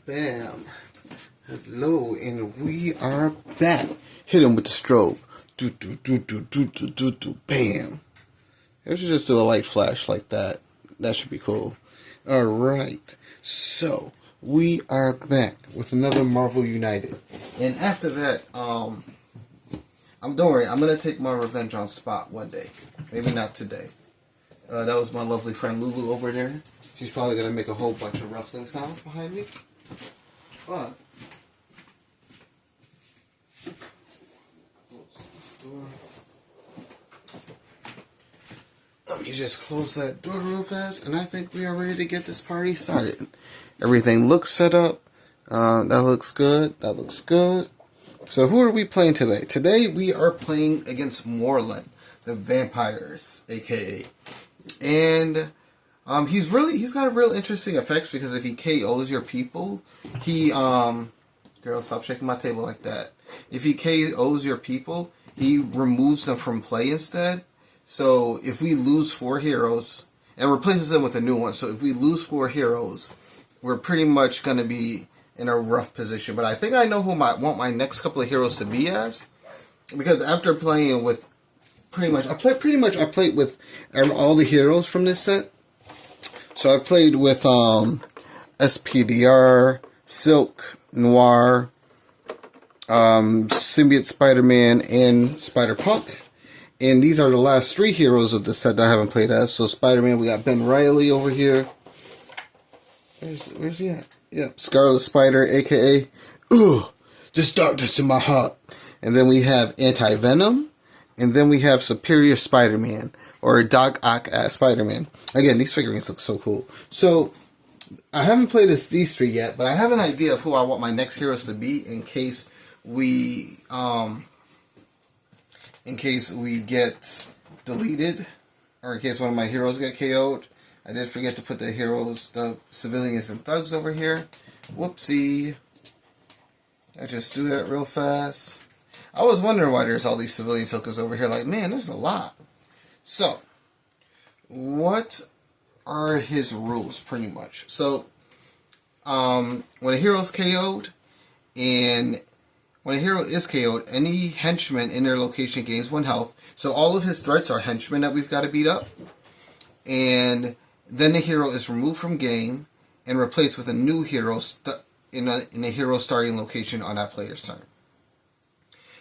Bam. Hello, and we are back. Hit him with the strobe. Do do do do do do do do. Bam. I should just do a light flash like that. That should be cool. Alright. So, we are back with another Marvel United. And after that, don't worry, I'm gonna take my revenge on Spot one day. Maybe not today. That was my lovely friend Lulu over there. She's probably gonna make a whole bunch of ruffling sounds behind me. But close this door. Let me just close that door real fast, and I think we are ready to get this party started. Everything looks set up. That looks good. That looks good. So who are we playing today? Today we are playing against Morlun, the vampires, aka. And he's got a real interesting effects because if he KOs your people, he girl, stop shaking my table like that. If he KOs your people, he removes them from play instead. So if we lose 4 heroes and replaces them with a new one, so if we lose 4 heroes, we're pretty much going to be in a rough position. But I think I know who I want my next couple of heroes to be as, because after playing with I played with all the heroes from this set. So I played with SPDR, Silk, Noir, Symbiote Spider-Man, and Spider-Punk. And these are the last 3 heroes of the set that I haven't played as. So Spider-Man, we got Ben Reilly over here. Where's he at? Yep, Scarlet Spider, aka just darkness in my heart. And then we have Anti-Venom. And then we have Superior Spider-Man, or Doc Ock Spider-Man. Again, these figurines look so cool. So, I haven't played as these 3 yet, but I have an idea of who I want my next heroes to be in case we get deleted, or in case one of my heroes get KO'd. I did forget to put the civilians and thugs over here. Whoopsie. I just do that real fast. I was wondering why there's all these civilian tokens over here. Like, man, there's a lot. So, what are his rules, pretty much? So, when a hero is KO'd, any henchman in their location gains 1 health. So, all of his threats are henchmen that we've got to beat up. And then the hero is removed from game and replaced with a new hero in a hero starting location on that player's turn.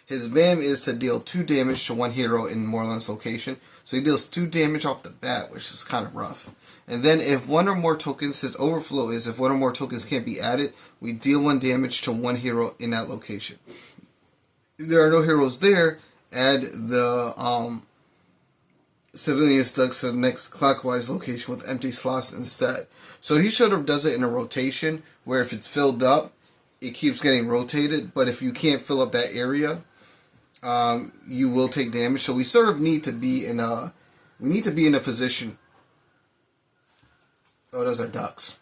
His BAM is to deal 2 damage to 1 hero in Morlun's location. So he deals 2 damage off the bat, which is kind of rough. And then if one or more tokens, his overflow is if one or more tokens can't be added, we deal 1 damage to 1 hero in that location. If there are no heroes there, add the civilian thugs to the next clockwise location with empty slots instead. So he sort of does it in a rotation, where if it's filled up, it keeps getting rotated. But if you can't fill up that area, you will take damage. So we sort of need to be in a position. Oh, those are ducks.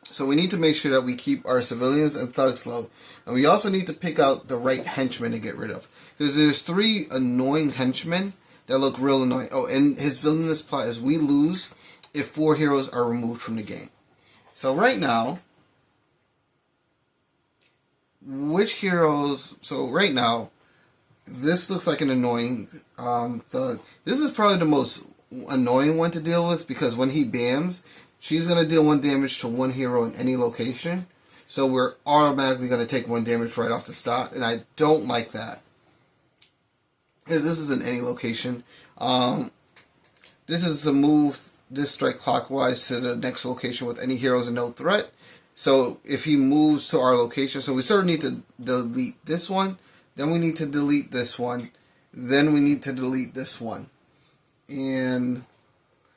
So we need to make sure that we keep our civilians and thugs low. And we also need to pick out the right henchmen to get rid of. Because there's 3 annoying henchmen that look real annoying. Oh, and his villainous plot is we lose if 4 heroes are removed from the game. So right now, this looks like an annoying thug. This is probably the most annoying one to deal with, because when he BAMs, she's going to deal 1 damage to 1 hero in any location. So we're automatically going to take 1 damage right off the start, and I don't like that, because this is in any location. This is to move this strike clockwise to the next location with any heroes and no threat. So if he moves to our location, so we sort of need to delete this one, then we need to delete this one, then we need to delete this one. And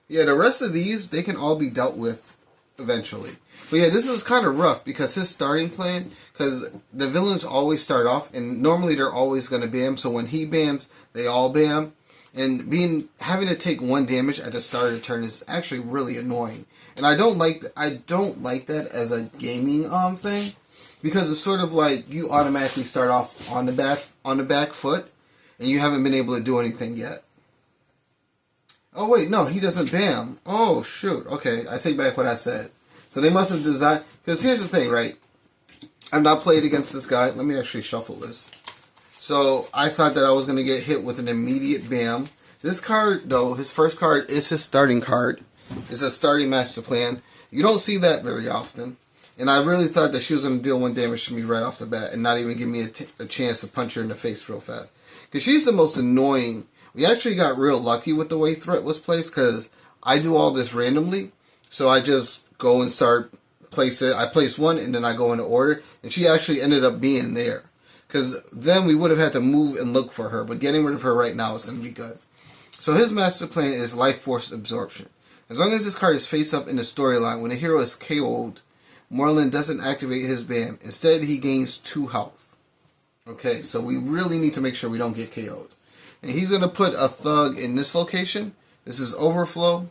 yeah, the rest of these, they can all be dealt with eventually. But yeah, this is kind of rough because his starting plan, because the villains always start off, and normally they're always going to BAM, so when he BAMs, they all BAM. And having to take 1 damage at the start of the turn is actually really annoying. And I don't like that as a gaming thing, because it's sort of like you automatically start off on the back foot, and you haven't been able to do anything yet. Oh wait, no, he doesn't BAM. Oh shoot. Okay, I take back what I said. So they must have designed, because here's the thing, right? I've not played against this guy. Let me actually shuffle this. So I thought that I was going to get hit with an immediate bam. This card, though, his first card is his starting card. It's a starting master plan. You don't see that very often. And I really thought that she was going to deal 1 damage to me right off the bat and not even give me a chance to punch her in the face real fast. Because she's the most annoying. We actually got real lucky with the way threat was placed because I do all this randomly. So I just go and start place it. I place one and then I go into order. And she actually ended up being there. Because then we would have had to move and look for her. But getting rid of her right now is going to be good. So his master plan is life force absorption. As long as this card is face up in the storyline, when a hero is KO'd, Morlun doesn't activate his bam. Instead, he gains 2 health. Okay, so we really need to make sure we don't get KO'd. And he's going to put a thug in this location. This is overflow.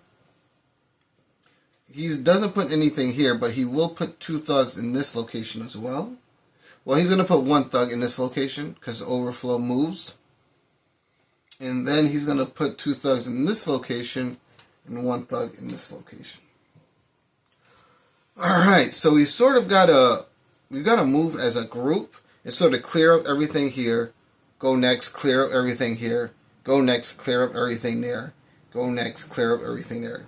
He doesn't put anything here, but he will put 2 thugs in this location as well. Well, he's going to put 1 thug in this location because overflow moves. And then he's going to put 2 thugs in this location and 1 thug in this location. Alright, so we've got to move as a group and sort of clear up everything here, go next, clear up everything here, go next, clear up everything there, go next, clear up everything there.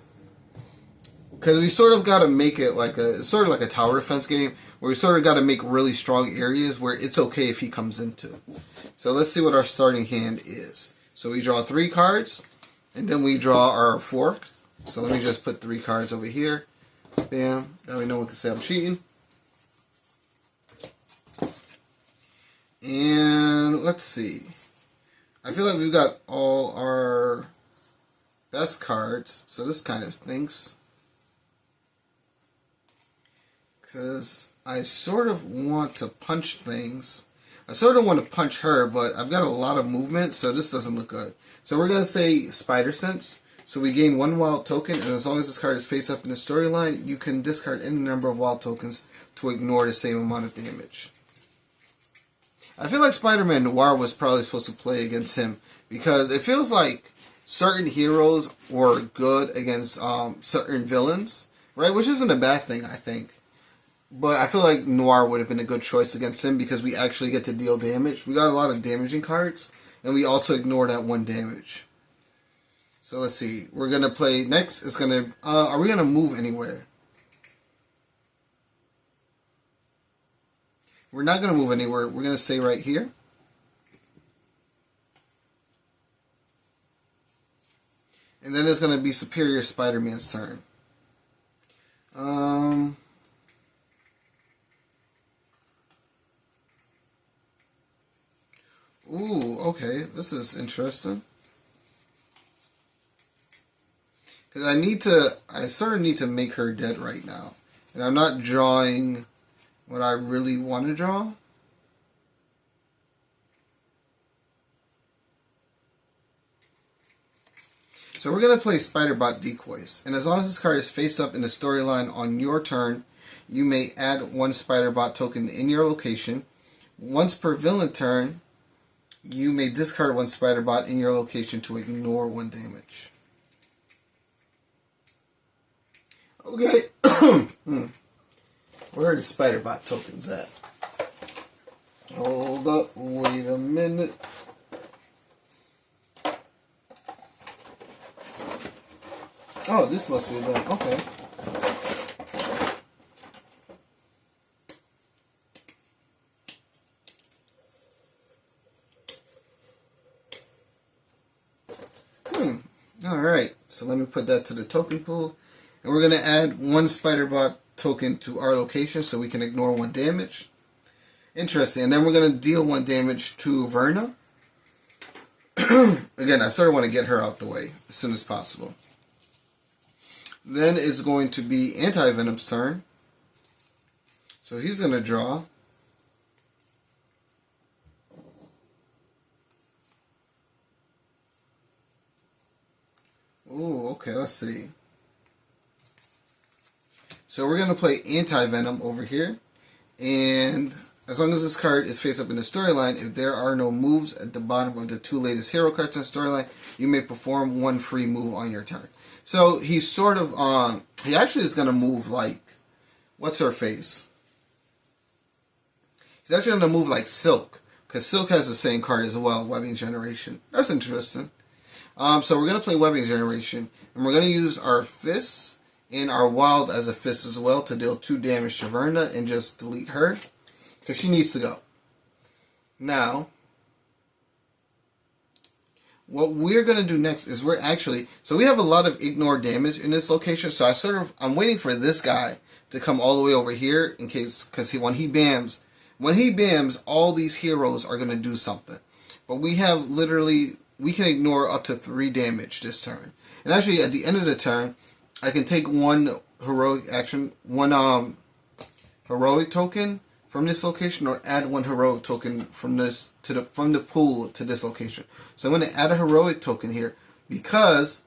Because we sort of got to make it like it's sort of like a tower defense game where we sort of got to make really strong areas where it's okay if he comes into. So let's see what our starting hand is. So we draw 3 cards and then we draw our 4th. So let me just put 3 cards over here. Bam. Now we no one can say I'm cheating. And let's see. I feel like we've got all our best cards. So this kind of stinks. Because I sort of want to punch things. I sort of want to punch her, but I've got a lot of movement, so this doesn't look good. So we're going to say Spider Sense. So we gain 1 wild token, and as long as this card is face up in the storyline, you can discard any number of wild tokens to ignore the same amount of damage. I feel like Spider-Man Noir was probably supposed to play against him, because it feels like certain heroes were good against certain villains, right? Which isn't a bad thing, I think. But I feel like Noir would have been a good choice against him, because we actually get to deal damage. We got a lot of damaging cards, and we also ignore that 1 damage. So let's see. We're going to play next. It's going to... are we going to move anywhere? We're not going to move anywhere. We're going to stay right here. And then it's going to be Superior Spider-Man's turn. Ooh, okay. This is interesting. Because I sort of need to make her dead right now. And I'm not drawing what I really want to draw. So we're going to play Spider-Bot Decoys. And as long as this card is face up in the storyline on your turn, you may add 1 Spider-Bot token in your location. Once per villain turn, you may discard 1 Spider-Bot in your location to ignore 1 damage. Okay. Where are the Spider-Bot tokens at? Hold up. Wait a minute. Oh, this must be them. Okay. Alright. So let me put that to the token pool. And we're going to add 1 Spider-Bot token to our location so we can ignore 1 damage. Interesting. And then we're going to deal 1 damage to Verna. Again, I sort of want to get her out the way as soon as possible. Then is going to be Anti-Venom's turn. So he's going to draw. Ooh, okay, let's see. So we're going to play Anti-Venom over here. And as long as this card is face up in the storyline, if there are no moves at the bottom of the 2 latest hero cards in the storyline, you may perform 1 free move on your turn. So he's sort of he actually is going to move like, what's her face? He's actually going to move like Silk, because Silk has the same card as well, Webbing Generation. That's interesting. So we're going to play Webbing Generation, and we're going to use our Fists and our Wild as a Fist as well to deal 2 damage to Verna and just delete her, because she needs to go. Now, what we're going to do next is we're actually, so we have a lot of ignore damage in this location, so I'm waiting for this guy to come all the way over here in case, because when he bams, all these heroes are going to do something. But we have literally, we can ignore up to 3 damage this turn. And actually, at the end of the turn, I can take 1 heroic action, 1 heroic token from this location, or add 1 heroic token from this from the pool to this location. So I'm going to add a heroic token here because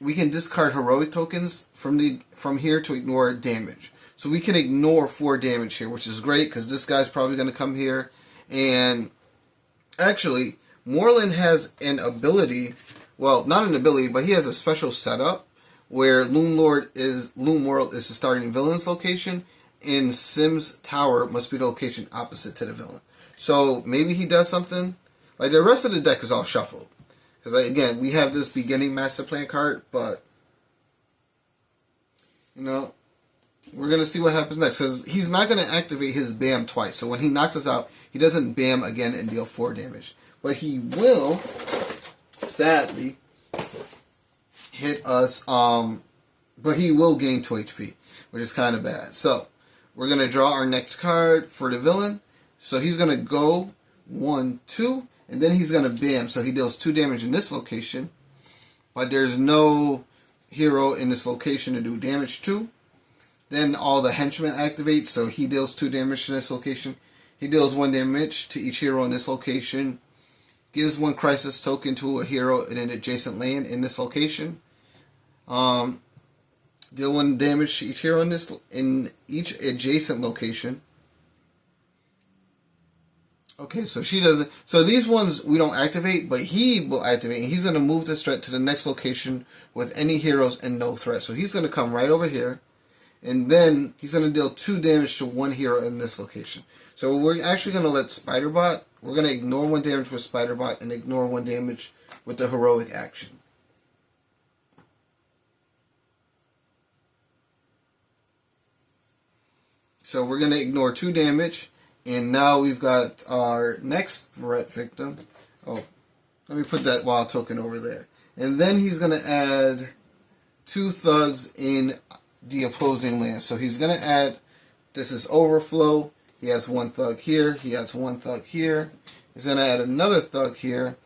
we can discard heroic tokens from here to ignore damage. So we can ignore 4 damage here, which is great because this guy's probably going to come here. And actually, Morlun has an ability, well, not an ability, but he has a special setup where Loom World is the starting villain's location, and Sim's Tower must be the location opposite to the villain. So maybe he does something. Like, the rest of the deck is all shuffled. Because, again, we have this beginning master plan card, but, you know, we're going to see what happens next. Because he's not going to activate his BAM twice. So when he knocks us out, he doesn't BAM again and deal 4 damage. But he will, sadly, hit us, but he will gain 2 HP, which is kind of bad. So, we're going to draw our next card for the villain. So he's going to go 1, 2, and then he's going to BAM. So he deals 2 damage in this location, but there's no hero in this location to do damage to. Then all the henchmen activate, so he deals 2 damage to this location. He deals 1 damage to each hero in this location. Gives 1 crisis token to a hero in an adjacent land in this location. Deal 1 damage to each hero in each adjacent location. Okay, so she doesn't. So these ones we don't activate, but he will activate. And he's going to move this threat to the next location with any heroes and no threat. So he's going to come right over here, and then he's going to deal 2 damage to 1 hero in this location. So we're actually going to let Spiderbot. We're going to ignore 1 damage with Spiderbot and ignore 1 damage with the heroic action. So we're going to ignore 2 damage, and now we've got our next threat victim. Oh, let me put that wild token over there. And then he's going to add 2 thugs in the opposing land. So he's going to add, this is overflow. He has 1 thug here. He has 1 thug here. He's going to add another thug here.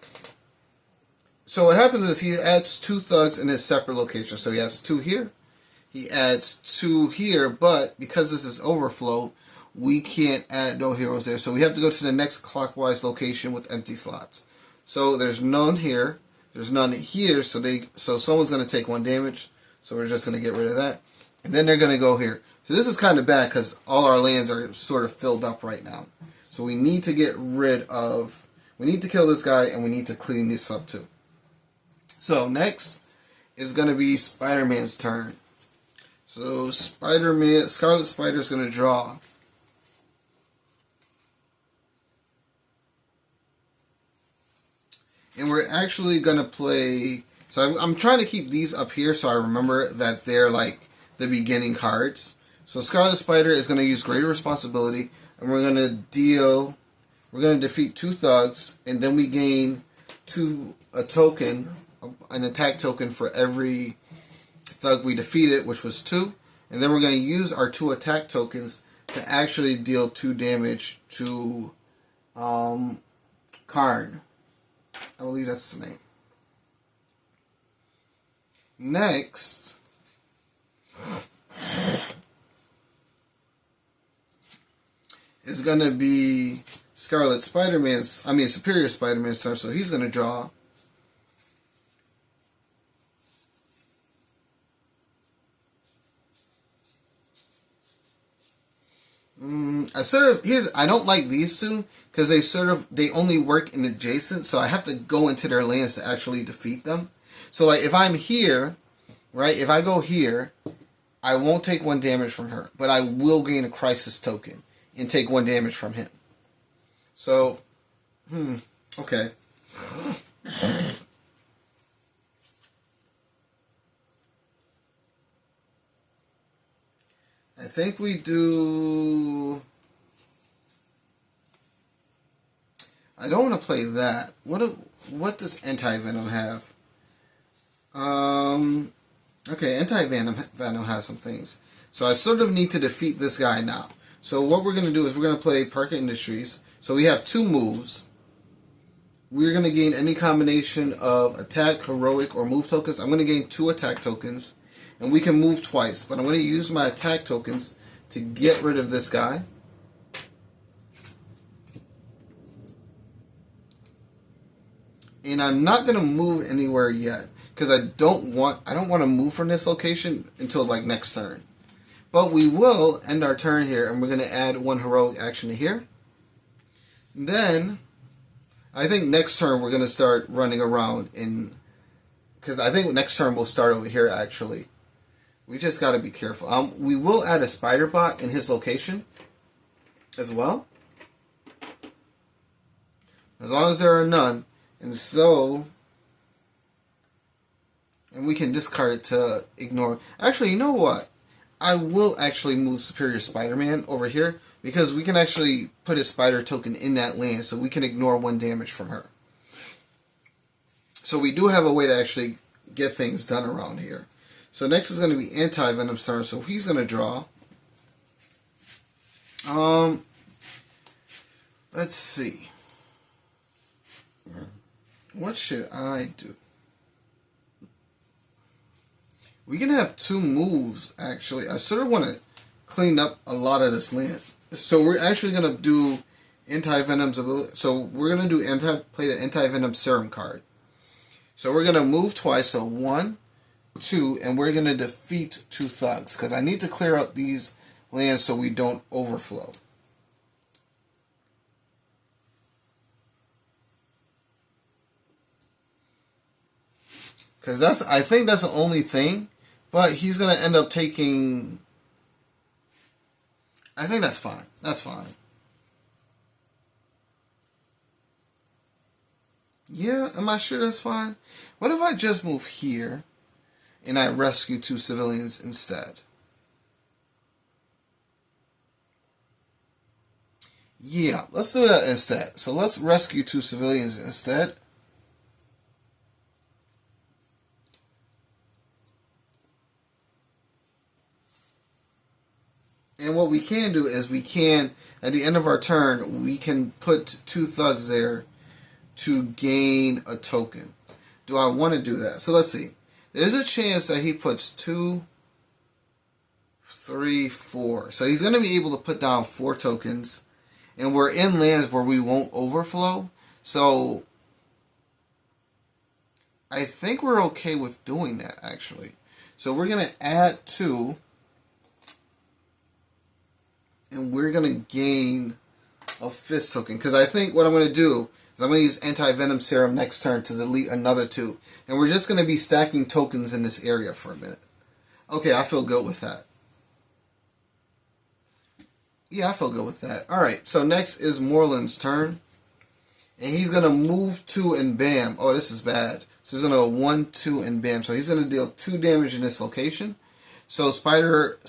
So what happens is he adds 2 thugs in his separate location. So he has 2 here. He adds 2 here, but because this is overflow, we can't add no heroes there. So we have to go to the next clockwise location with empty slots. So there's none here. There's none here. So someone's going to take 1 damage. So we're just going to get rid of that. And then they're going to go here. So this is kind of bad because all our lands are sort of filled up right now. So we need to get rid of, we need to kill this guy and we need to clean this up too. So next is going to be Spider-Man's turn. So Spider-Man, Scarlet Spider is going to draw. And we're actually going to play, so I'm trying to keep these up here so I remember that they're like the beginning cards. So Scarlet Spider is going to use Greater Responsibility, and we're going to defeat 2 thugs, and then we gain a token, an attack token for every thug we defeated, which was 2. And then we're going to use our 2 attack tokens to actually deal 2 damage to Karn. I believe that's his name. Next is going to be Superior Spider-Man's turn, so he's going to draw. I don't like these 2 because they only work in adjacent, so I have to go into their lands to actually defeat them. So like if I'm here, right, if I go here, I won't take 1 damage from her, but I will gain a crisis token and take 1 damage from him. So, okay. I think we do... I don't want to play that. What does Anti-Venom have? Okay, Anti-Venom has some things. So I sort of need to defeat this guy now. So what we're going to do is we're going to play Parker Industries. So we have 2 moves. We're going to gain any combination of attack, heroic, or move tokens. I'm going to gain 2 attack tokens. And we can move twice. But I'm going to use my attack tokens to get rid of this guy. And I'm not going to move anywhere yet. Because I don't want to move from this location until like next turn. But we will end our turn here. And we're going to add 1 heroic action to here. And then... I think next turn we're going to start running around in... Because I think next turn we'll start over here, actually. We just got to be careful. We will add a spider bot in his location as well. As long as there are none. And so... And we can discard it to ignore... Actually, you know what? I will actually move Superior Spider-Man over here. Because we can actually put a spider token in that land, so we can ignore 1 damage from her. So we do have a way to actually get things done around here. So next is going to be Anti-Venom's turn, so he's going to draw. Let's see. What should I do? We can have 2 moves, actually. I sort of want to clean up a lot of this land. So we're actually going to do Anti-Venom's ability. So we're going to do play the Anti-Venom Serum card. So we're going to move twice. So 1, 2, and we're going to defeat 2 thugs. Because I need to clear up these lands so we don't overflow. Because I think that's the only thing. But he's going to end up taking... I think that's fine. That's fine. Yeah, am I sure that's fine? What if I just move here and I rescue 2 civilians instead? Yeah, let's do that instead. So let's rescue 2 civilians instead. And what we can do is we can, at the end of our turn, we can put 2 thugs there to gain a token. Do I want to do that? So let's see. There's a chance that he puts 2, 3, 4. So he's going to be able to put down 4 tokens. And we're in lands where we won't overflow. So I think we're okay with doing that, actually. So we're going to add 2. And we're going to gain a 5th token. Because I think what I'm going to do is I'm going to use Anti-Venom Serum next turn to delete another 2. And we're just going to be stacking tokens in this area for a minute. Okay, I feel good with that. Yeah, I feel good with that. Alright, so next is Morlun's turn. And he's going to move 2 and bam. Oh, this is bad. So he's going to go 1, 2, and bam. So he's going to deal 2 damage in this location. So Superior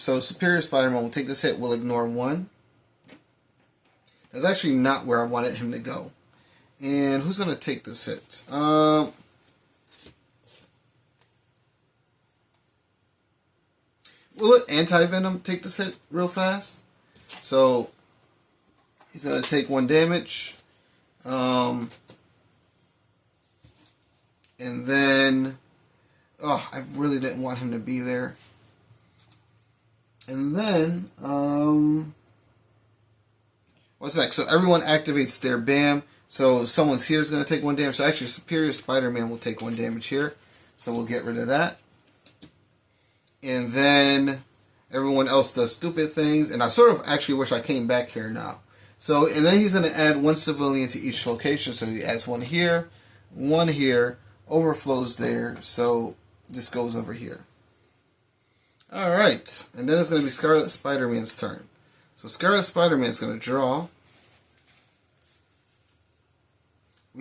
Spider-Man will take this hit, will ignore 1. That's actually not where I wanted him to go. And who's going to take this hit? Will let Anti-Venom take this hit real fast. So he's going to take 1 damage. And then... Oh, I really didn't want him to be there. And then, what's next? So everyone activates their BAM. So someone's here is going to take 1 damage. So actually, Superior Spider-Man will take 1 damage here. So we'll get rid of that. And then everyone else does stupid things. And I sort of actually wish I came back here now. So, and then he's going to add 1 civilian to each location. So he adds 1 here, 1 here, overflows there. So this goes over here. Alright, and then it's going to be Scarlet Spider-Man's turn. So Scarlet Spider-Man is going to draw.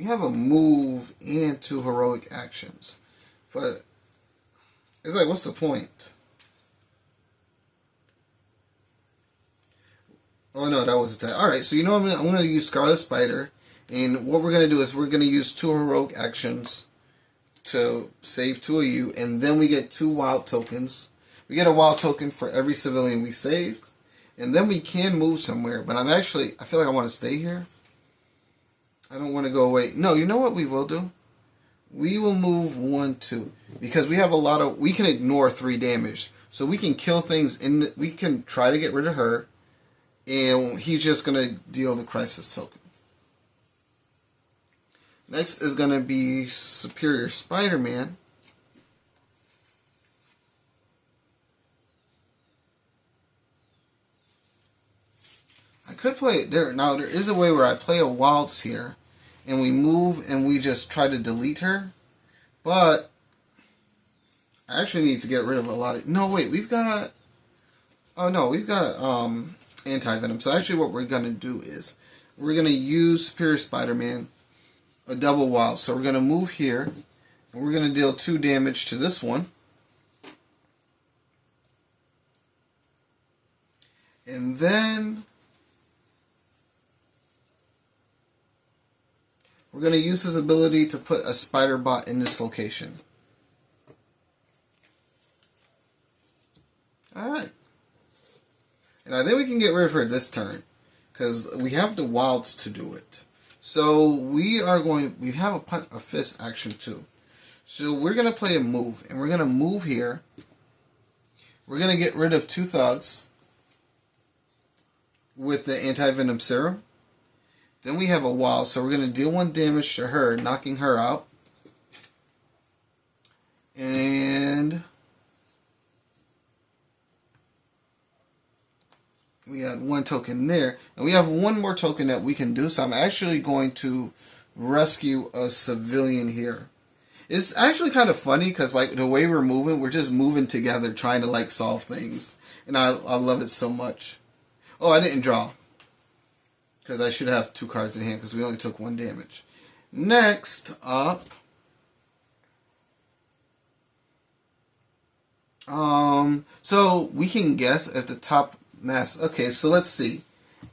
we have a move and 2 heroic actions. But it's like, what's the point? Oh no, that was attack. Alright, so you know I'm going to use Scarlet Spider. And what we're going to do is we're going to use 2 heroic actions to save 2 of you. And then we get 2 wild tokens. We get a wild token for every civilian we saved. And then we can move somewhere. But I feel like I want to stay here. I don't want to go away. No, you know what we will do? We will move 1, 2. Because we have a lot of... We can ignore 3 damage. So we can kill things we can try to get rid of her. And he's just going to deal the crisis token. Next is going to be Superior Spider-Man. I could play it there. Now, there is a way where I play a waltz here. And we move and we just try to delete her. But I actually need to get rid of a lot of... No, wait, we've got... Oh, no, we've got anti-venom. So actually what we're going to do is we're going to use Superior Spider-Man, a double wild. So we're going to move here. And we're going to deal 2 damage to this one. And then... we're going to use his ability to put a spider bot in this location. Alright. And I think we can get rid of her this turn. Because we have the wilds to do it. So we have a fist action too. So we're going to play a move. And we're going to move here. We're going to get rid of 2 thugs. With the anti-venom serum. Then we have a wild, so we're going to deal 1 damage to her, knocking her out. And we add 1 token there. And we have 1 more token that we can do, so I'm actually going to rescue a civilian here. It's actually kind of funny, because like the way we're just moving together, trying to like solve things. And I love it so much. Oh, I didn't draw. Because I should have 2 cards in hand because we only took 1 damage. Next up. So we can guess at the top mass. Okay, so let's see.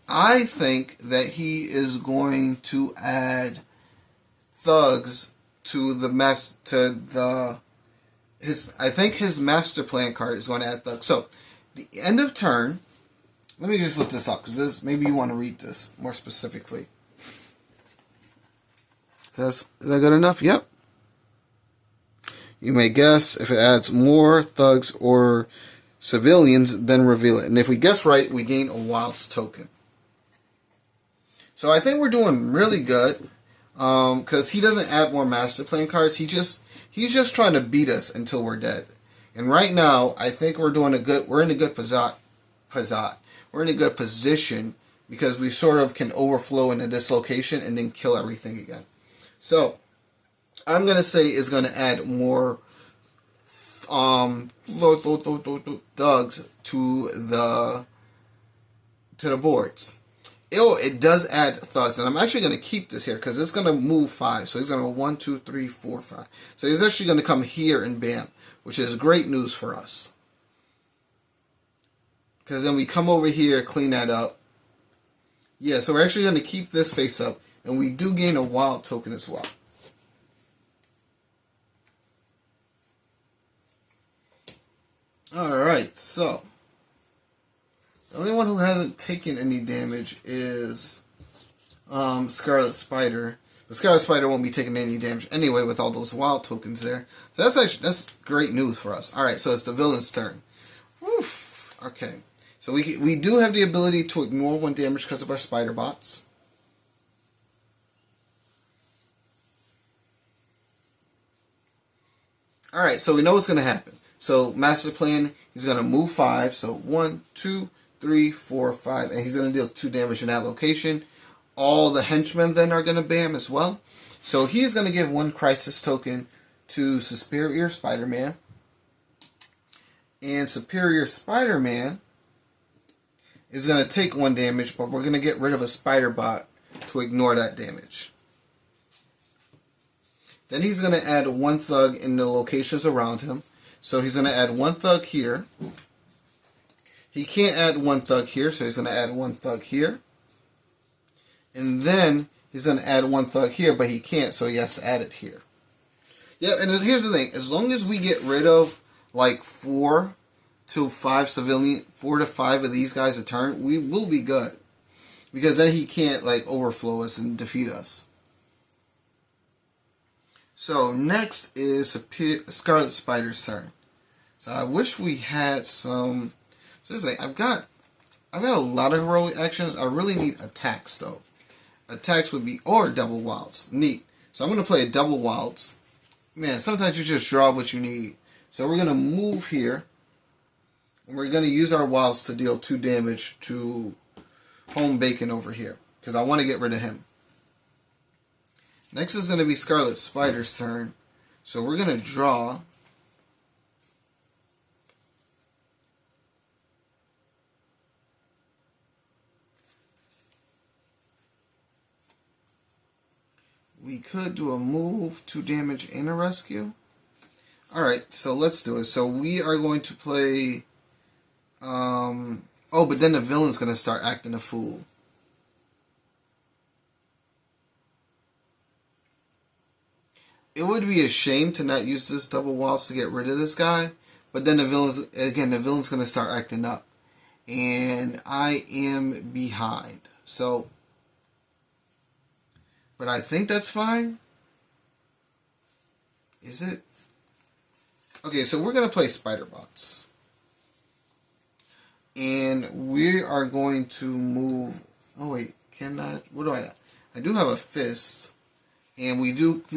I think that he is going to add thugs to the I think his master plan card is going to add thugs. So the end of turn. Let me just lift this up, because maybe you want to read this more specifically. Is that good enough? Yep. You may guess if it adds more thugs or civilians, then reveal it. And if we guess right, we gain a wilds token. So I think we're doing really good, because he doesn't add more master plan cards. He's just trying to beat us until we're dead. And right now, I think we're in a good position because we sort of can overflow into this location and then kill everything again. So I'm gonna say it's gonna add more thugs to the boards. It does add thugs, and I'm actually gonna keep this here because it's gonna move 5. So he's gonna go 1, 2, 3, 4, 5. So he's actually gonna come here and bam, which is great news for us. Because then we come over here, clean that up. Yeah, so we're actually going to keep this face up. And we do gain a wild token as well. Alright, so. The only one who hasn't taken any damage is Scarlet Spider. But Scarlet Spider won't be taking any damage anyway with all those wild tokens there. So that's great news for us. Alright, so it's the villain's turn. Woof. Okay. So we do have the ability to ignore 1 damage because of our spider bots. Alright, so we know what's going to happen. So master plan, he's going to move 5. So 1, 2, 3, 4, 5. And he's going to deal 2 damage in that location. All the henchmen then are going to bam as well. So he's going to give 1 crisis token to Superior Spider-Man. And Superior Spider-Man is going to take 1 damage, but we're going to get rid of a spider bot to ignore that damage. Then he's going to add one thug in the locations around him. So he's going to add one thug here. He can't add one thug here, so he's going to add one thug here. And then he's going to add one thug here, but he can't, so he has to add it here. Yeah, and here's the thing. As long as we get rid of like 4 to 5 of these guys a turn, we will be good. Because then he can't like overflow us and defeat us. So next is Scarlet Spider's turn. So I wish we had some. So this thing, I've got a lot of heroic actions. I really need attacks though. Attacks would be or double wilds. Neat. So I'm gonna play a double wilds. Man, sometimes you just draw what you need. So we're gonna move here. And we're gonna use our wilds to deal 2 damage to Home Bacon over here. Because I want to get rid of him. Next is going to be Scarlet Spider's turn. So we're going to draw. We could do a move, 2 damage, and a rescue. Alright, so let's do it. So we are going to play... oh, but then the villain's going to start acting a fool. It would be a shame to not use this double waltz to get rid of this guy, but then the villain's going to start acting up. And I am behind. So, but I think that's fine. Is it? Okay, so we're going to play Spiderbots. And we are going to move... Oh, wait. Cannot... What do I have? I do have a fist. And we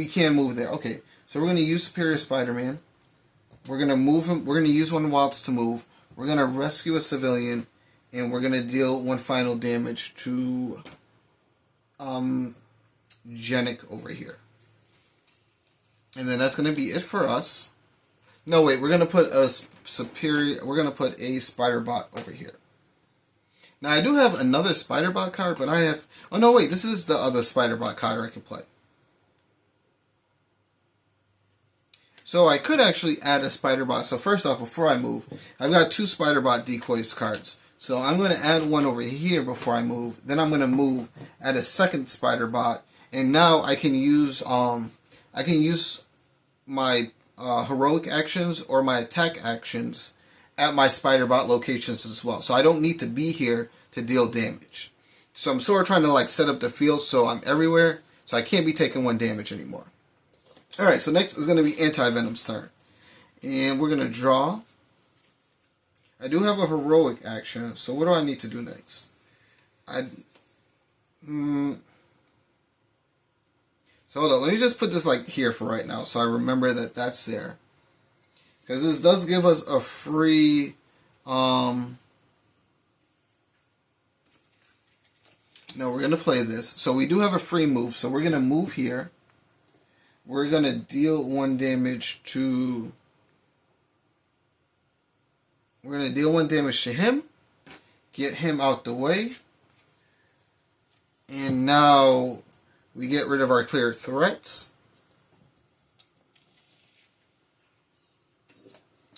can move there. Okay, so we're going to use Superior Spider-Man. We're going to move him. We're going to use one waltz to move. We're going to rescue a civilian. And we're going to deal 1 final damage to Genic over here. And then that's going to be it for us. No, wait, we're going to put a Spider-Bot over here. Now, I do have another Spider-Bot card, but I have... Oh, no, wait, this is the other Spider-Bot card I can play. So I could actually add a Spider-Bot. So first off, before I move, I've got 2 Spider-Bot decoys cards. So I'm going to add one over here before I move. Then I'm going to move, add a second Spider-Bot. And now I can use my heroic actions or my attack actions at my Spider-Bot locations as well. So I don't need to be here to deal damage. So I'm sort of trying to like set up the field so I'm everywhere. So I can't be taking 1 damage anymore. Alright, so next is going to be Anti-Venom's turn. And we're going to draw. I do have a heroic action, so what do I need to do next? So hold on, let me just put this like here for right now so I remember that that's there. Because this does give us a free... No, we're going to play this. So we do have a free move, so we're going to move here. We're going to deal 1 damage to... We're going to deal 1 damage to him. Get him out the way. And now we get rid of our clear threats.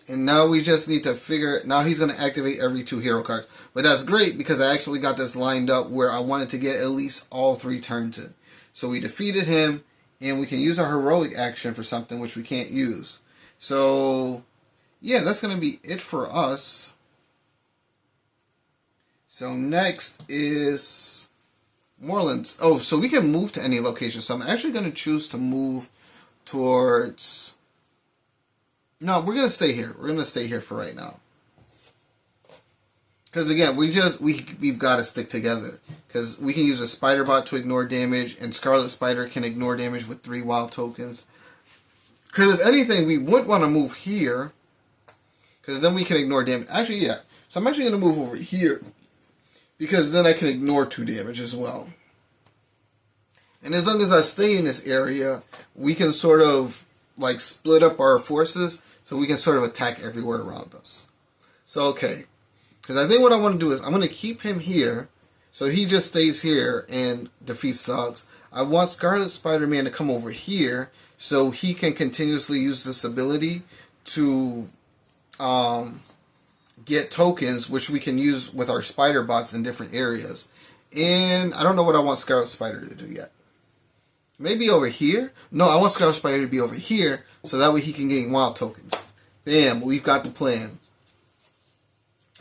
And now we just need to figure... Now he's going to activate every 2 hero cards. But that's great because I actually got this lined up where I wanted to get at least all 3 turns in. So we defeated him. And we can use our heroic action for something which we can't use. So, yeah, that's going to be it for us. So next is Morlun's. Oh, so we can move to any location. So I'm actually going to choose to move towards... No, we're going to stay here. We're going to stay here for right now. Because again, we've got to stick together. Because we can use a Spider-Bot to ignore damage, and Scarlet Spider can ignore damage with 3 wild tokens. Because if anything, we would want to move here. Because then we can ignore damage. Actually, yeah. So I'm actually going to move over here. Because then I can ignore 2 damage as well. And as long as I stay in this area, we can sort of like split up our forces. So we can sort of attack everywhere around us. So, okay. Because I think what I want to do is I'm going to keep him here. So he just stays here and defeats thugs. I want Scarlet Spider-Man to come over here so he can continuously use this ability to get tokens, which we can use with our spider bots in different areas. And I don't know what I want Scarlet Spider to do yet. Maybe over here? No, I want Scarlet Spider to be over here, so that way he can gain wild tokens. Bam, we've got the plan.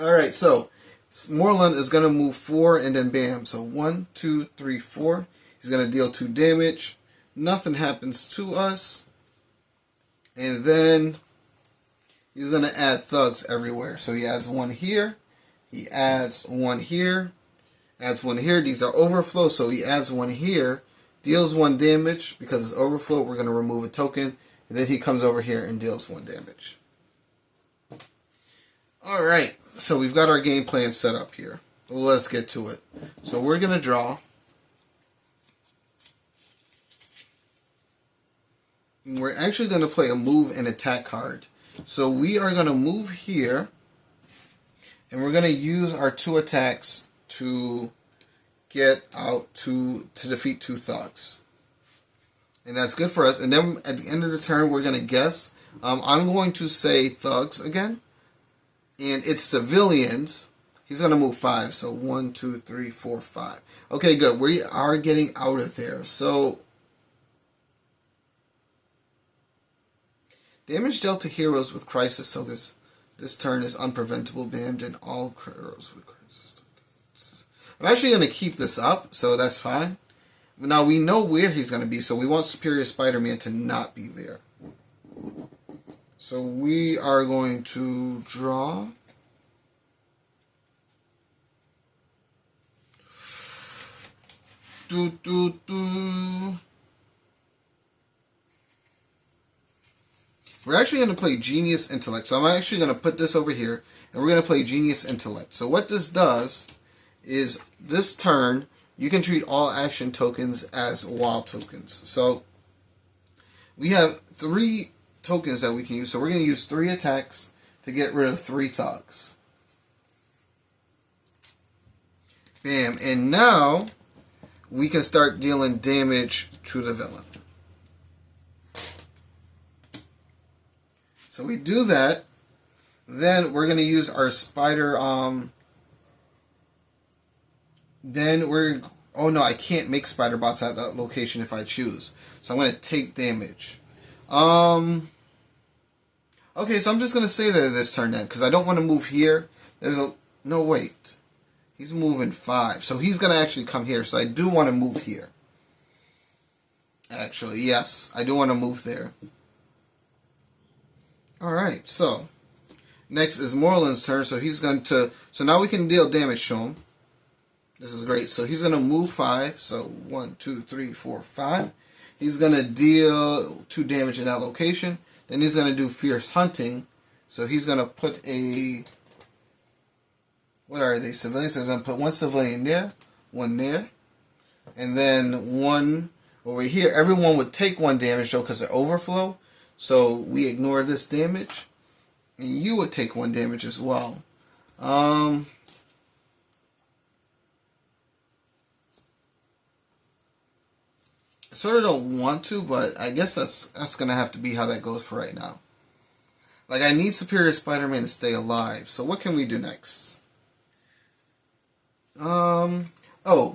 Alright, so Morlun is going to move 4 and then bam. So 1, 2, 3, 4. He's going to deal 2 damage. Nothing happens to us. And then he's going to add thugs everywhere. So he adds 1 here. He adds 1 here. Adds 1 here. These are overflow, so he adds 1 here. Deals 1 damage. Because it's overflow, we're going to remove a token. And then he comes over here and deals 1 damage. Alright, so we've got our game plan set up here. Let's get to it. So we're going to draw. And we're actually going to play a move and attack card. So we are going to move here. And we're going to use our 2 attacks to get out to defeat 2 thugs. And that's good for us. And then at the end of the turn, we're going to guess. I'm going to say thugs again. And it's civilians. He's going to move 5. So 1, 2, 3, 4, 5. Okay, good. We are getting out of there. So damage dealt to heroes with crisis tokens this turn is unpreventable, banned in all heroes with crisis tokens. I'm actually going to keep this up, so that's fine. Now we know where he's going to be, so we want Superior Spider-Man to not be there. So we are going to draw. We're actually going to play Genius Intellect. So I'm actually going to put this over here, and we're going to play Genius Intellect. So what this does is this turn, you can treat all action tokens as wild tokens. So we have 3 tokens that we can use. So we're going to use 3 attacks to get rid of 3 thugs. Bam. And now we can start dealing damage to the villain. So we do that. Then we're going to use our spider. Oh no, I can't make spider bots at that location if I choose. So I'm going to take damage. Okay, so I'm just going to say that this turn then, because I don't want to move here. No, wait. He's moving 5. So he's going to actually come here. So I do want to move here. Actually, yes. I do want to move there. Alright, so next is Morlun's turn. So he's going to... So now we can deal damage to him. This is great. So he's going to move 5. So 1, 2, 3, 4, 5. He's going to deal 2 damage in that location. Then he's going to do Fierce Hunting. So he's going to put a... What are they? Civilians? So he's going to put 1 civilian there. 1 there. And then 1 over here. Everyone would take 1 damage though because they're overflow. So we ignore this damage. And you would take 1 damage as well. I sort of don't want to, but I guess that's going to have to be how that goes for right now. Like, I need Superior Spider-Man to stay alive. So what can we do next?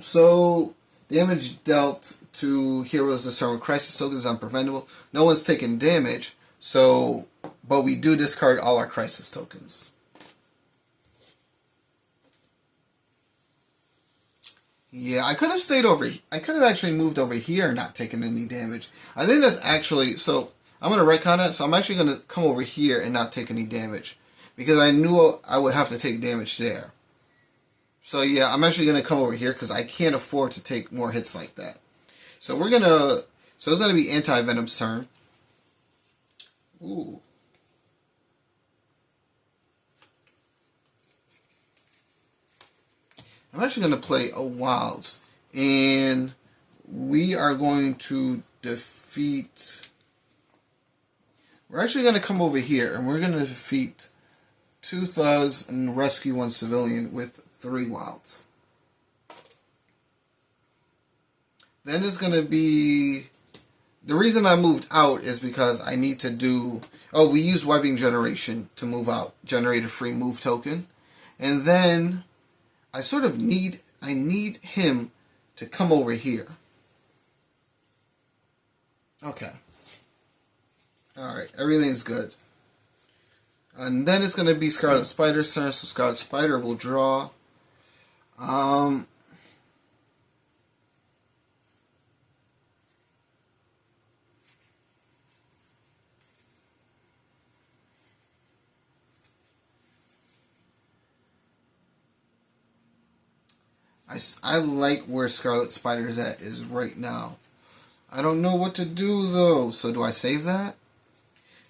So damage dealt to heroes this turn with crisis tokens is unpreventable. No one's taking damage, so but we do discard all our crisis tokens. Yeah, I could have stayed over. I could have actually moved over here and not taken any damage. I think that's actually so. I'm gonna retcon that. So I'm actually gonna come over here and not take any damage because I knew I would have to take damage there. So yeah, I'm actually going to come over here because I can't afford to take more hits like that. So we're going to... So it's going to be Anti-Venom's turn. Ooh. I'm actually going to play a Wilds. And we are going to defeat... We're actually going to come over here and we're going to defeat 2 thugs and rescue 1 civilian with 3 wilds. Then it's going to be The reason I moved out is because I need to do... Oh, we used wiping generation to move out. Generate a free move token. And then I sort of need... I need him to come over here. Okay. Alright, everything's good. And then it's going to be Scarlet Spider's turn, so Scarlet Spider will draw. I like where Scarlet Spider is right now. I don't know what to do though. So do I save that?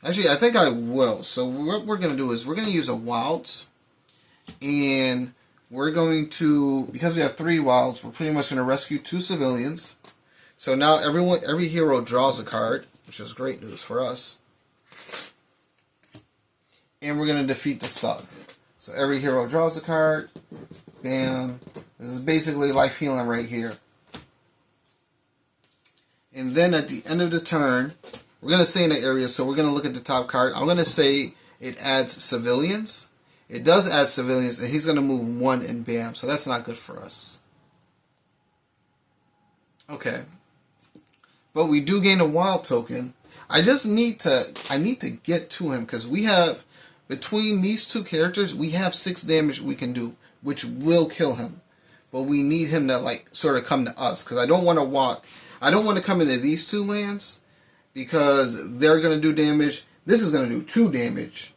Actually, I think I will. So what we're going to do is we're going to use a wilds. And we're going to, because we have 3 wilds, we're pretty much going to rescue 2 civilians. So now every hero draws a card, which is great news for us. And we're going to defeat this thug. So every hero draws a card. Bam. This is basically life healing right here. And then at the end of the turn, we're going to stay in the area, so we're going to look at the top card. I'm going to say it adds civilians. It does add civilians, and he's going to move 1 and bam. So that's not good for us. Okay. But we do gain a wild token. I need to get to him, because we have, between these 2 characters, we have 6 damage we can do, which will kill him. But we need him to, like, sort of come to us, because I don't want to walk. I don't want to come into these 2 lands, because they're going to do damage. This is going to do 2 damage.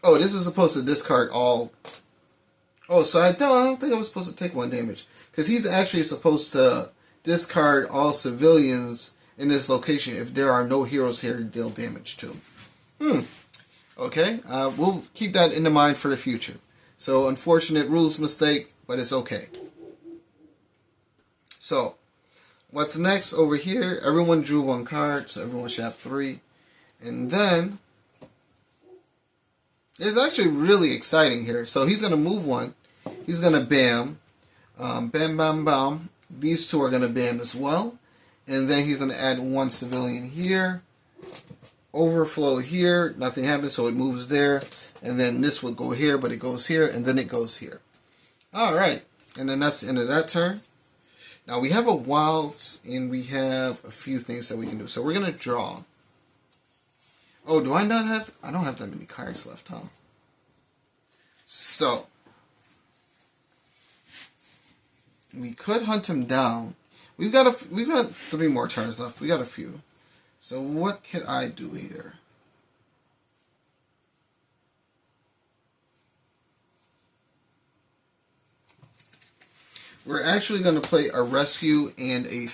Oh, this is supposed to discard all. Oh, so I don't think I was supposed to take 1 damage, because he's actually supposed to discard all civilians in this location if there are no heroes here to deal damage to. Okay, we'll keep that in mind for the future. So, unfortunate rules mistake, but it's okay. So, what's next over here? Everyone drew 1 card, so everyone should have 3. And then, it's actually really exciting here. So, he's going to move 1. He's going to bam. Bam, bam, bam. These 2 are going to bam as well. And then he's going to add 1 civilian here. Overflow here. Nothing happens, so it moves there. And then this would go here, but it goes here, and then it goes here. Alright. And then that's the end of that turn. Now we have a wilds, and we have a few things that we can do. So we're going to draw. Oh, do I not have... I don't have that many cards left, huh? So, we could hunt him down. We've got 3 more turns left. We got a few. So what could I do here? We're actually going to play a rescue and a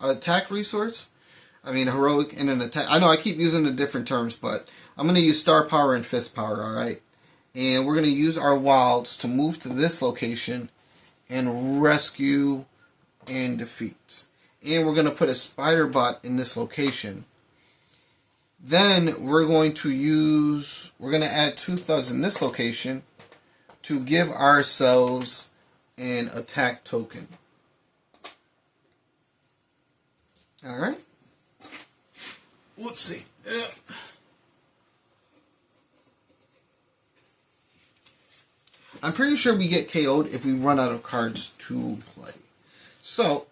attack resource. I mean, heroic and an attack. I know I keep using the different terms, but I'm going to use star power and fist power, alright? And we're going to use our wilds to move to this location and rescue and defeat. And we're going to put a spider bot in this location. Then we're going to add 2 thugs in this location to give ourselves an attack token. Alright. Whoopsie. Yeah. I'm pretty sure we get KO'd if we run out of cards to play. So,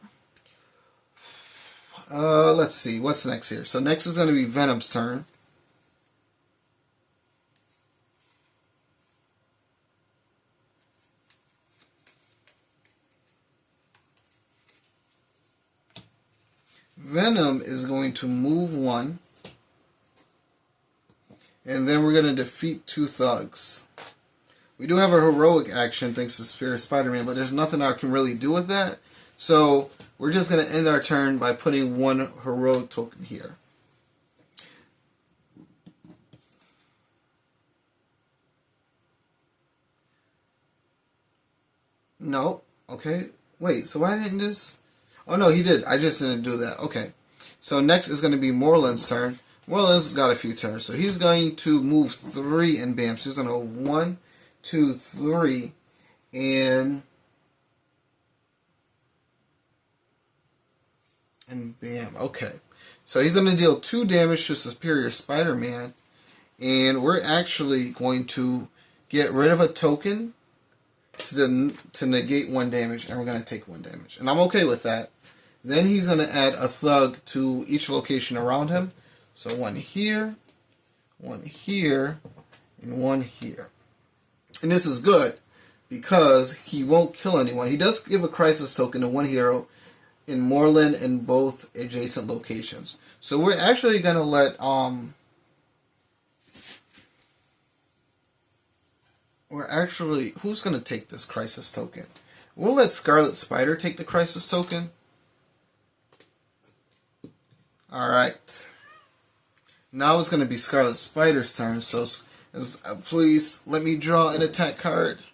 let's see. What's next here? So next is going to be Venom's turn. Venom is going to move 1. And then we're going to defeat 2 thugs. We do have a heroic action thanks to Spiderman, but there's nothing I can really do with that. So we're just going to end our turn by putting 1 heroic token here. No. Okay. Wait, so why didn't this... Oh, no, he did. I just didn't do that. Okay. So next is going to be Morlun's turn. Morlun's got a few turns. So he's going to move 3 and bam. So he's going to 1, 2, 3. And And bam. Okay. So he's going to deal 2 damage to Superior Spider-Man. And we're actually going to get rid of a token to negate 1 damage. And we're going to take 1 damage. And I'm okay with that. Then he's going to add a Thug to each location around him. So 1 here, 1 here, and 1 here. And this is good because he won't kill anyone. He does give a Crisis token to 1 hero in Morlun in both adjacent locations. So we're actually going to let who's going to take this Crisis token? We'll let Scarlet Spider take the Crisis token. Alright. Now it's going to be Scarlet Spider's turn, so please let me draw an attack card.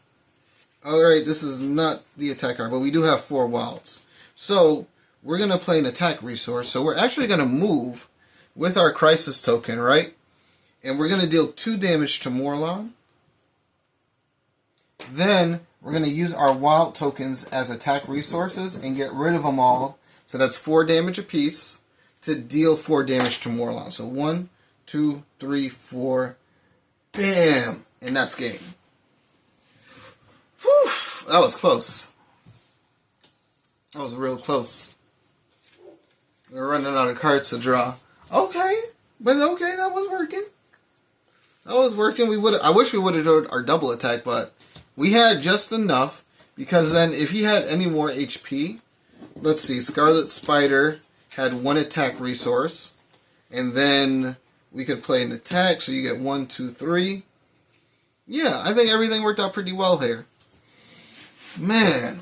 Alright, this is not the attack card, but we do have 4 wilds. So, we're going to play an attack resource, so we're actually going to move with our Crisis token, right? And we're going to deal 2 damage to Morlun. Then, we're going to use our wild tokens as attack resources and get rid of them all. So that's 4 damage apiece to deal 4 damage to Morlun. So 1, 2, 3, 4. Bam! And that's game. Whew! That was close. That was real close. We're running out of cards to draw. Okay. But okay, that was working. That was working. I wish we would have done our double attack, but we had just enough, because then if he had any more HP, let's see, Scarlet Spider had 1 attack resource, and then we could play an attack, so you get 1, 2, 3. Yeah, I think everything worked out pretty well here. Man,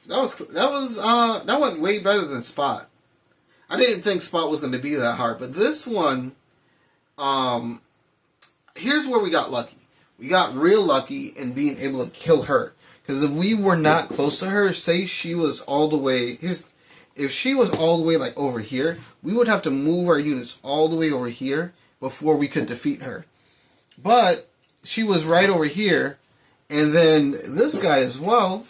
that went way better than Spot. I didn't think Spot was going to be that hard, but this one, here's where we got lucky. We got real lucky in being able to kill her. Because if we were not close to her, say she was all the way... If she was all the way like over here, we would have to move our units all the way over here before we could defeat her. But she was right over here. And then this guy as well.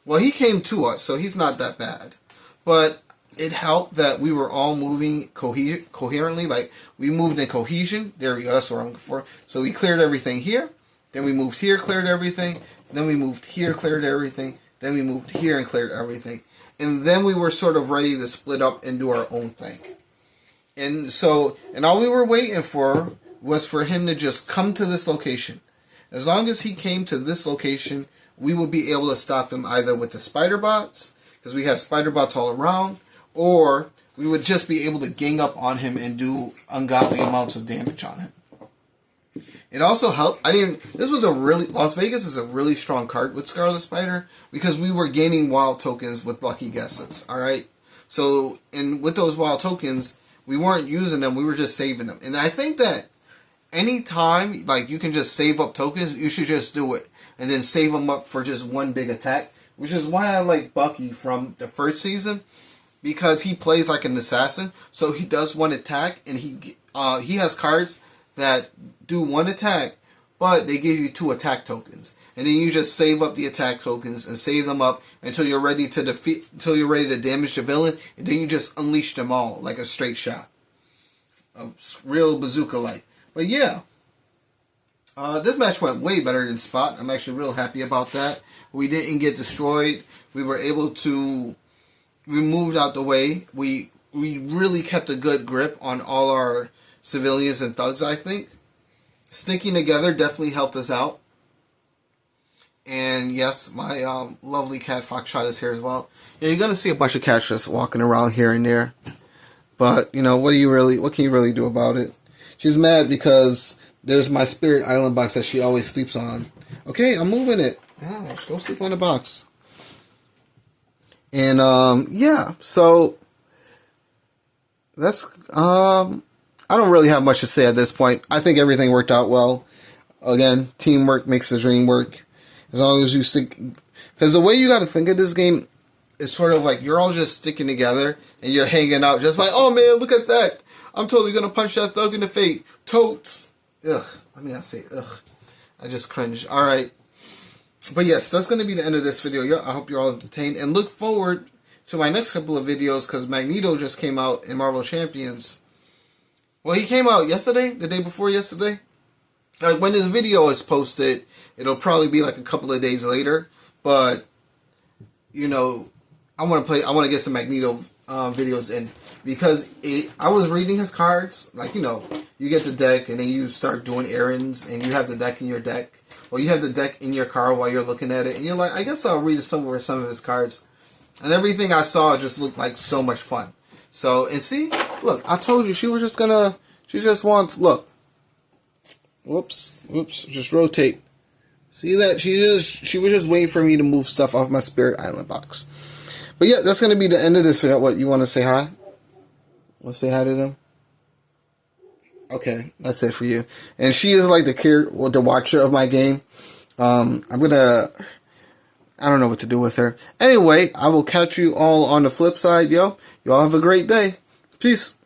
Well, he came to us, so he's not that bad. But it helped that we were all moving coherently. Like, we moved in cohesion. There we go. That's what I'm looking for. So we cleared everything here. Then we moved here, cleared everything. Then we moved here, cleared everything. Then we moved here and cleared everything. And then we were sort of ready to split up and do our own thing. And so, and all we were waiting for was for him to just come to this location. As long as he came to this location, we would be able to stop him either with the spider bots, because we have spider bots all around, or we would just be able to gang up on him and do ungodly amounts of damage on him. It also helped. Las Vegas is a really strong card with Scarlet Spider because we were gaining wild tokens with lucky guesses. Alright? So, and with those wild tokens, we weren't using them, we were just saving them. And I think that anytime, like, you can just save up tokens, you should just do it. And then save them up for just one big attack. Which is why I like Bucky from the first season. Because he plays like an assassin. So he does one attack, and he has cards that do 1 attack, but they give you 2 attack tokens. And then you just save up the attack tokens and save them up until you're ready to damage the villain, and then you just unleash them all like a straight shot. A real bazooka-like. But yeah, this match went way better than Spot. I'm actually real happy about that. We didn't get destroyed. We were able to... We moved out the way. We really kept a good grip on all our civilians and thugs, I think. Sticking together definitely helped us out. And yes, my lovely cat Foxtrot is here as well. Yeah, you're going to see a bunch of cats just walking around here and there. But, you know, what can you really do about it? She's mad because there's my Spirit Island box that she always sleeps on. Okay, I'm moving it. Yeah, let's go sleep on the box. And, yeah, so that's, I don't really have much to say at this point. I think everything worked out well. Again, teamwork makes the dream work. As long as you stick... Because the way you got to think of this game is sort of like you're all just sticking together and you're hanging out. Just like, oh man, look at that. I'm totally going to punch that thug in the face. Totes. Ugh. Let me not say ugh. I just cringed. Alright. But yes, that's going to be the end of this video. I hope you're all entertained. And look forward to my next couple of videos because Magneto just came out in Marvel Champions. Well, he came out yesterday, the day before yesterday. Like when this video is posted, it'll probably be like a couple of days later. But you know, I want to get some Magneto videos in because I was reading his cards. Like, you know, you get the deck and then you start doing errands and you have the deck in your deck, or you have the deck in your car while you're looking at it, and you're like, I guess I'll read some of his cards. And everything I saw just looked like so much fun. So, and see, look, I told you she just wants, look. Whoops, just rotate. See that? She was just waiting for me to move stuff off my Spirit Island box. But yeah, that's going to be the end of this video. What, you want to say hi? Want to say hi to them? Okay, that's it for you. And she is like the watcher of my game. I don't know what to do with her. Anyway, I will catch you all on the flip side, yo. Y'all have a great day. Peace.